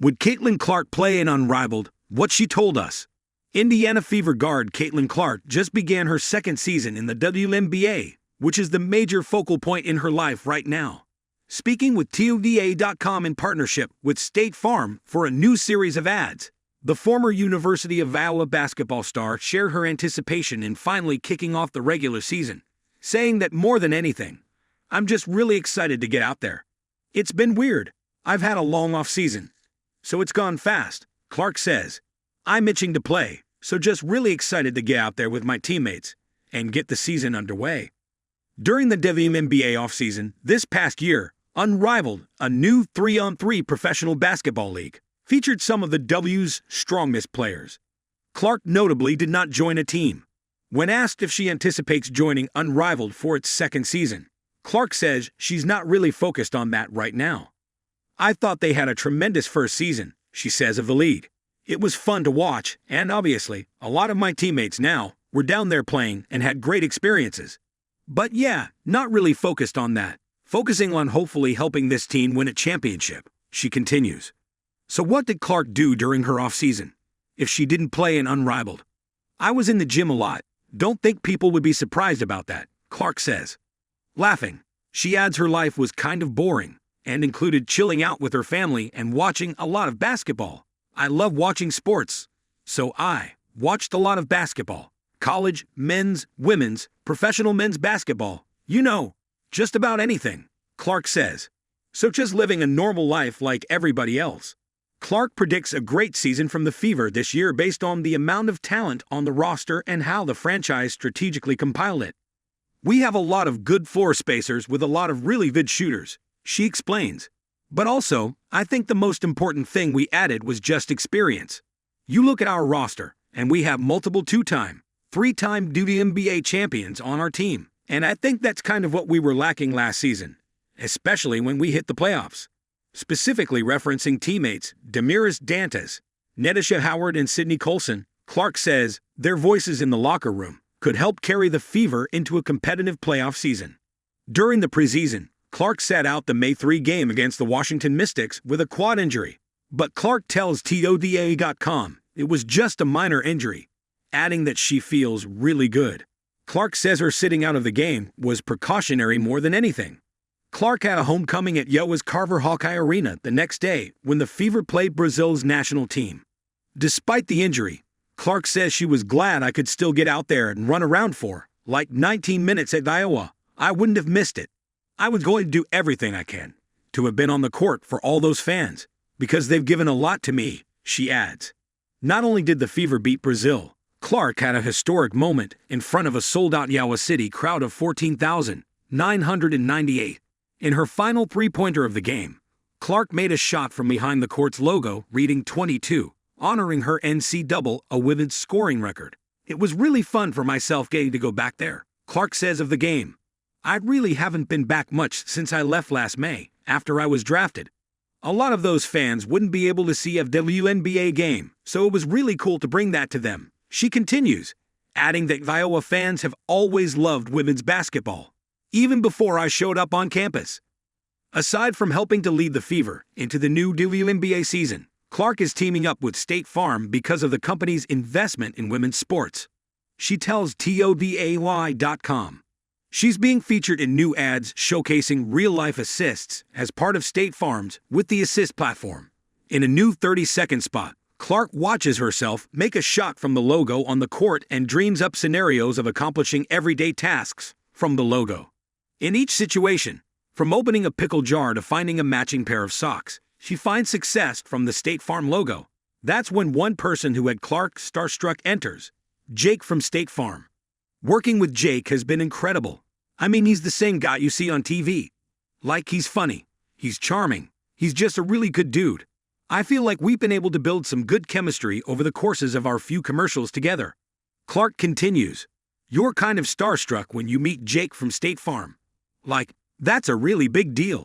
Would Caitlin Clark play in Unrivaled? What she told us. Indiana Fever guard Caitlin Clark just began her second season in the WNBA, which is the major focal point in her life right now. Speaking with TODA.com in partnership with State Farm for a new series of ads, the former University of Iowa basketball star shared her anticipation in finally kicking off the regular season, saying that more than anything, "I'm just really excited to get out there. It's been weird. I've had a long off-season, so it's gone fast," Clark says. "I'm itching to play, so just really excited to get out there with my teammates and get the season underway." During the WNBA offseason this past year, Unrivaled, a new 3-on-3 professional basketball league, featured some of the W's strongest players. Clark notably did not join a team. When asked if she anticipates joining Unrivaled for its second season, Clark says she's not really focused on that right now. "I thought they had a tremendous first season," she says of the league. "It was fun to watch, and obviously, a lot of my teammates now were down there playing and had great experiences. But yeah, not really focused on that. Focusing on hopefully helping this team win a championship," she continues. So what did Clark do during her off-season if she didn't play in Unrivaled? "I was in the gym a lot. Don't think people would be surprised about that," Clark says. Laughing, she adds her life was kind of boring and included chilling out with her family and watching a lot of basketball. "I love watching sports, so I watched a lot of basketball. College, men's, women's, professional men's basketball. Just about anything," Clark says. So just living a normal life like everybody else. Clark predicts a great season from the Fever this year based on the amount of talent on the roster and how the franchise strategically compiled it. "We have a lot of good floor spacers with a lot of really good shooters," she explains. "But also, I think the most important thing we added was just experience. You look at our roster, and we have multiple 2-time, 3-time WNBA champions on our team. And I think that's kind of what we were lacking last season, especially when we hit the playoffs." Specifically referencing teammates Damiris Dantas, Netisha Howard, and Sydney Colson, Clark says their voices in the locker room could help carry the Fever into a competitive playoff season. During the preseason, Clark sat out the May 3 game against the Washington Mystics with a quad injury. But Clark tells TODA.com it was just a minor injury, adding that she feels really good. Clark says her sitting out of the game was precautionary more than anything. Clark had a homecoming at Iowa's Carver Hawkeye Arena the next day when the Fever played Brazil's national team. Despite the injury, Clark says she was glad I could still get out there and run around for, like 19 minutes at Iowa. "I wouldn't have missed it. I was going to do everything I can to have been on the court for all those fans, because they've given a lot to me," she adds. Not only did the Fever beat Brazil, Clark had a historic moment in front of a sold-out Iowa City crowd of 14,998. In her final three-pointer of the game, Clark made a shot from behind the court's logo reading 22, honoring her NCAA women's scoring record. "It was really fun for myself getting to go back there," Clark says of the game. "I really haven't been back much since I left last May, after I was drafted. A lot of those fans wouldn't be able to see a WNBA game, so it was really cool to bring that to them," she continues, adding that Iowa fans have always loved women's basketball, even before I showed up on campus. Aside from helping to lead the Fever into the new WNBA season, Clark is teaming up with State Farm because of the company's investment in women's sports. She tells TODAY.com she's being featured in new ads showcasing real-life assists as part of State Farm's With the Assist platform. In a new 30-second spot, Clark watches herself make a shot from the logo on the court and dreams up scenarios of accomplishing everyday tasks from the logo. In each situation, from opening a pickle jar to finding a matching pair of socks, she finds success from the State Farm logo. That's when one person who had Clark starstruck enters, Jake from State Farm. "Working with Jake has been incredible. I mean, he's the same guy you see on TV. Like, he's funny, he's charming, he's just a really good dude. I feel like we've been able to build some good chemistry over the courses of our few commercials together." Clark continues, "You're kind of starstruck when you meet Jake from State Farm. Like, that's a really big deal."